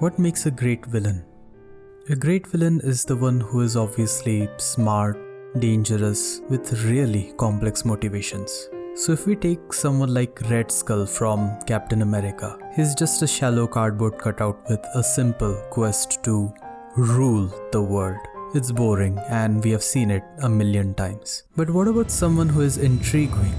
What makes a great villain? A great villain is the one who is obviously smart, dangerous, with really complex motivations. So if we take someone like Red Skull from Captain America, he's just a shallow cardboard cutout with a simple quest to rule the world. It's boring and we have seen it a million times. But what about someone who is intriguing?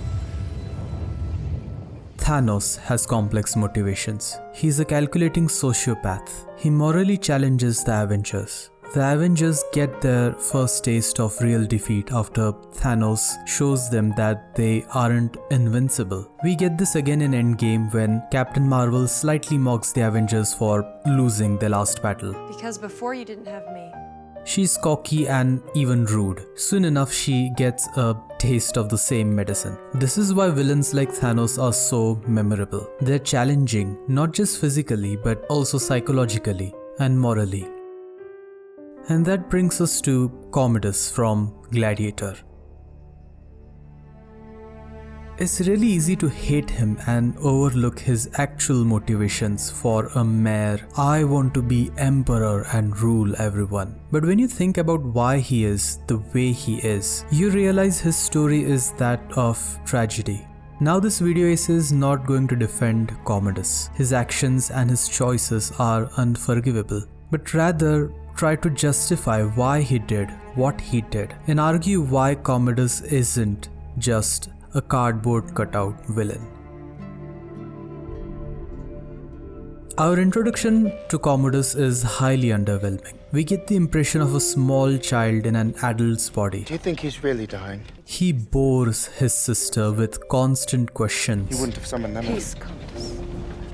Thanos has complex motivations. He's a calculating sociopath. He morally challenges the Avengers. The Avengers get their first taste of real defeat after Thanos shows them that they aren't invincible. We get this again in Endgame when Captain Marvel slightly mocks the Avengers for losing their last battle. Because before you didn't have me. She's cocky and even rude. Soon enough, she gets a taste of the same medicine. This is why villains like Thanos are so memorable. They're challenging, not just physically, but also psychologically and morally. And that brings us to Commodus from Gladiator. It's really easy to hate him and overlook his actual motivations for a mere "I want to be emperor and rule everyone." But when you think about why he is the way he is, you realize his story is that of tragedy. Now this video essay is not going to defend Commodus. His actions and his choices are unforgivable, but rather try to justify why he did what he did and argue why Commodus isn't just a cardboard cutout villain. Our introduction to Commodus is highly underwhelming. We get the impression of a small child in an adult's body. Do you think he's really dying? He bores his sister with constant questions. You wouldn't have summoned them. Peace, Commodus.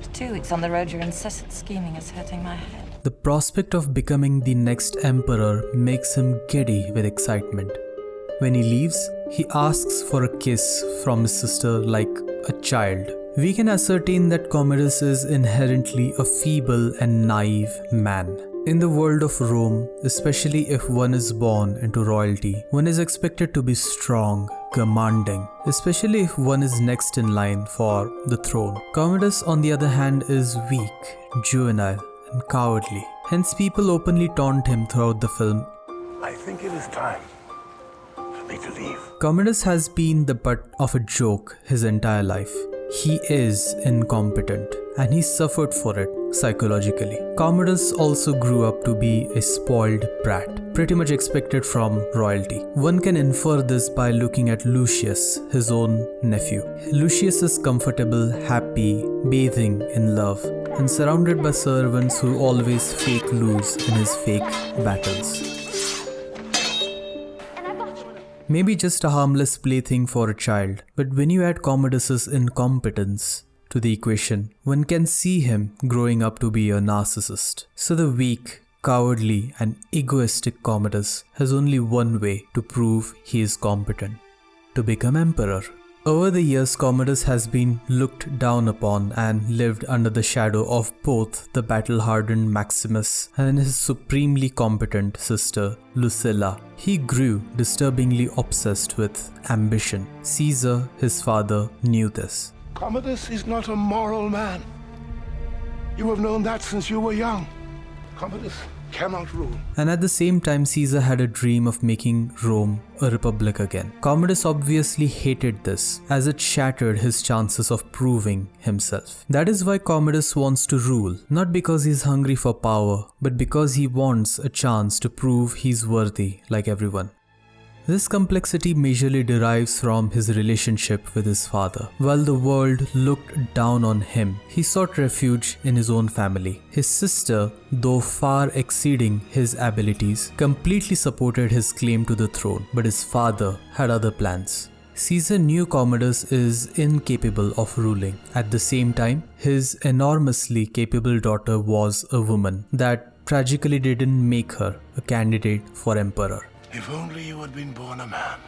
For 2 weeks on the road, your incessant scheming is hurting my head. The prospect of becoming the next emperor makes him giddy with excitement. When he leaves, he asks for a kiss from his sister like a child. We can ascertain that Commodus is inherently a feeble and naive man. In the world of Rome, especially if one is born into royalty, one is expected to be strong, commanding, especially if one is next in line for the throne. Commodus, on the other hand, is weak, juvenile, and cowardly. Hence, people openly taunt him throughout the film. I think it is time to leave. Commodus has been the butt of a joke his entire life. He is incompetent and he suffered for it psychologically. Commodus also grew up to be a spoiled brat, pretty much expected from royalty. One can infer this by looking at Lucius, his own nephew. Lucius is comfortable, happy, bathing in love, and surrounded by servants who always fake lose in his fake battles. Maybe just a harmless plaything for a child, but when you add Commodus's incompetence to the equation, one can see him growing up to be a narcissist. So the weak, cowardly and egoistic Commodus has only one way to prove he is competent: to become emperor. Over the years, Commodus has been looked down upon and lived under the shadow of both the battle-hardened Maximus and his supremely competent sister, Lucilla. He grew disturbingly obsessed with ambition. Caesar, his father, knew this. Commodus is not a moral man. You have known that since you were young. Commodus cannot rule. And at the same time, Caesar had a dream of making Rome a republic again. Commodus obviously hated this, as it shattered his chances of proving himself. That is why Commodus wants to rule, not because he's hungry for power, but because he wants a chance to prove he's worthy like everyone. This complexity majorly derives from his relationship with his father. While the world looked down on him, he sought refuge in his own family. His sister, though far exceeding his abilities, completely supported his claim to the throne, but his father had other plans. Caesar knew Commodus is incapable of ruling. At the same time, his enormously capable daughter was a woman that tragically didn't make her a candidate for emperor. If only you had been born a man.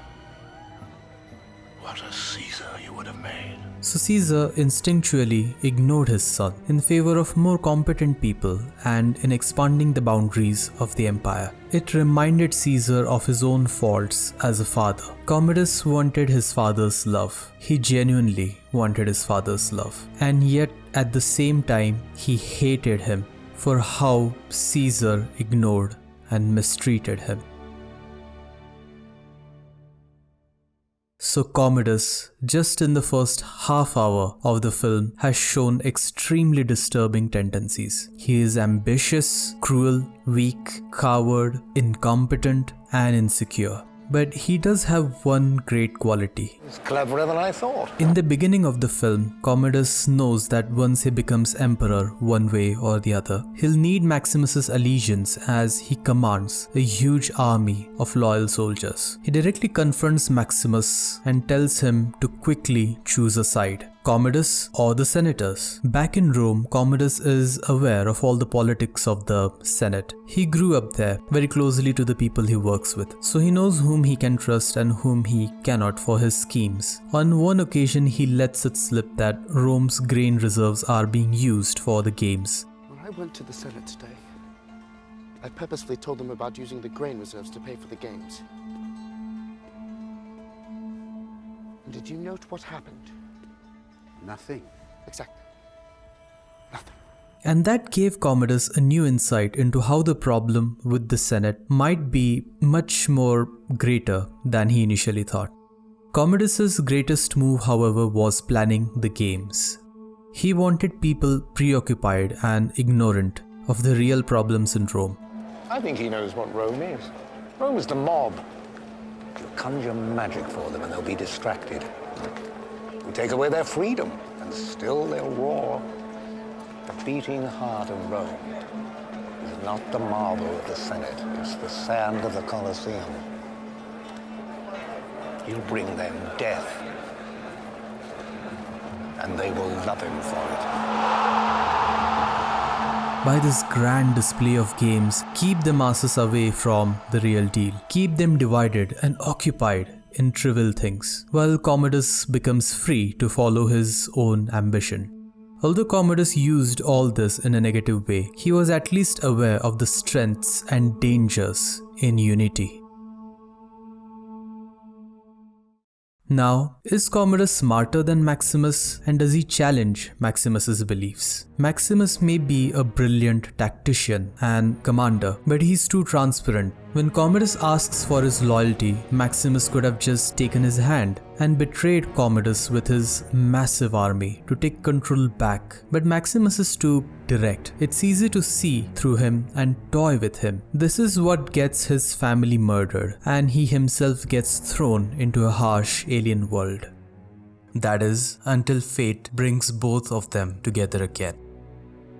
What a Caesar you would have made. So Caesar instinctually ignored his son in favor of more competent people and in expanding the boundaries of the empire. It reminded Caesar of his own faults as a father. Commodus wanted his father's love. He genuinely wanted his father's love. And yet at the same time he hated him for how Caesar ignored and mistreated him. So Commodus, just in the first half hour of the film, has shown extremely disturbing tendencies. He is ambitious, cruel, weak, coward, incompetent, and insecure. But he does have one great quality. It's cleverer than I thought. In the beginning of the film, Commodus knows that once he becomes emperor one way or the other, he'll need Maximus's allegiance as he commands a huge army of loyal soldiers. He directly confronts Maximus and tells him to quickly choose a side. Commodus or the senators. Back in Rome, Commodus is aware of all the politics of the Senate. He grew up there, very closely to the people he works with, so he knows whom he can trust and whom he cannot for his schemes. On one occasion, he lets it slip that Rome's grain reserves are being used for the games. When I went to the Senate today, I purposefully told them about using the grain reserves to pay for the games. And did you note what happened? Nothing. Exactly. Nothing. And that gave Commodus a new insight into how the problem with the Senate might be much more greater than he initially thought. Commodus's greatest move, however, was planning the games. He wanted people preoccupied and ignorant of the real problems in Rome. I think he knows what Rome is. Rome is the mob. You conjure magic for them and they'll be distracted. We take away their freedom and still they'll roar. The beating heart of Rome is not the marble of the Senate, it's the sand of the Colosseum. You bring them death, and they will love him for it. By this grand display of games, keep the masses away from the real deal. Keep them divided and occupied in trivial things, while Commodus becomes free to follow his own ambition. Although Commodus used all this in a negative way, he was at least aware of the strengths and dangers in unity. Now, is Commodus smarter than Maximus, and does he challenge Maximus's beliefs? Maximus may be a brilliant tactician and commander, but he's too transparent. When Commodus asks for his loyalty, Maximus could have just taken his hand and betrayed Commodus with his massive army to take control back. But Maximus is too direct. It's easy to see through him and toy with him. This is what gets his family murdered, and he himself gets thrown into a harsh alien world. That is, until fate brings both of them together again.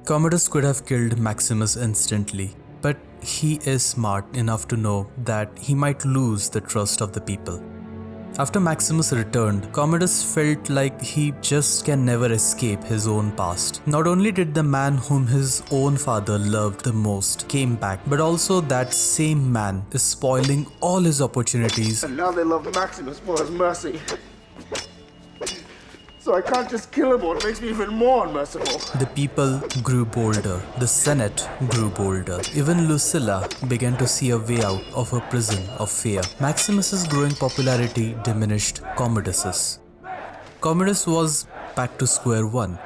Commodus could have killed Maximus instantly, but he is smart enough to know that he might lose the trust of the people. After Maximus returned, Commodus felt like he just can never escape his own past. Not only did the man whom his own father loved the most came back, but also that same man is spoiling all his opportunities. And now they love Maximus for his mercy. So I can't just kill him, or it makes me even more unmerciful. The people grew bolder. The Senate grew bolder. Even Lucilla began to see a way out of her prison of fear. Maximus's growing popularity diminished Commodus's. Commodus was back to square one.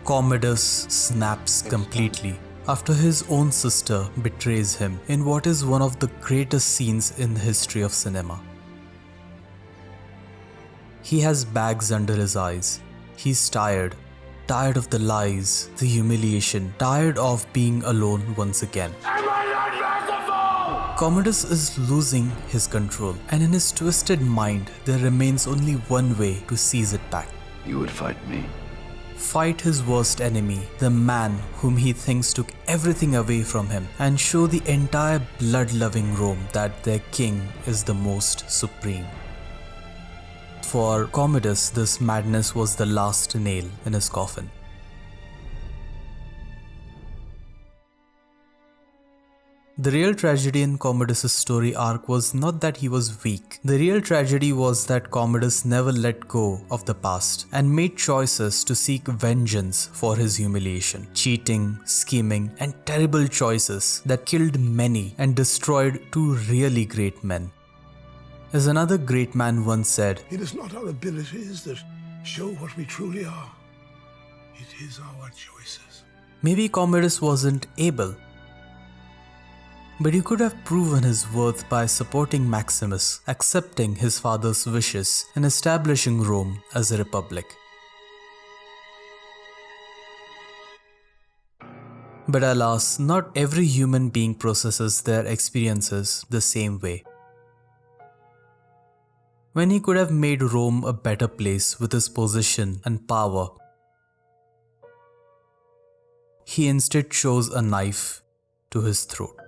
Commodus snaps completely after his own sister betrays him in what is one of the greatest scenes in the history of cinema. He has bags under his eyes. He's tired of the lies, the humiliation, tired of being alone once again. Am I not merciful? Commodus is losing his control, and in his twisted mind, there remains only one way to seize it back. You would fight me? Fight his worst enemy, the man whom he thinks took everything away from him, and show the entire blood-loving Rome that their king is the most supreme. For Commodus, this madness was the last nail in his coffin. The real tragedy in Commodus' story arc was not that he was weak. The real tragedy was that Commodus never let go of the past and made choices to seek vengeance for his humiliation. Cheating, scheming, and terrible choices that killed many and destroyed two really great men. As another great man once said, It is not our abilities that show what we truly are. It is our choices. maybe Commodus wasn't able, but he could have proven his worth by supporting Maximus, accepting his father's wishes, and establishing Rome as a republic. But alas, not every human being processes their experiences the same way. When he could have made Rome a better place with his position and power, he instead chose a knife to his throat.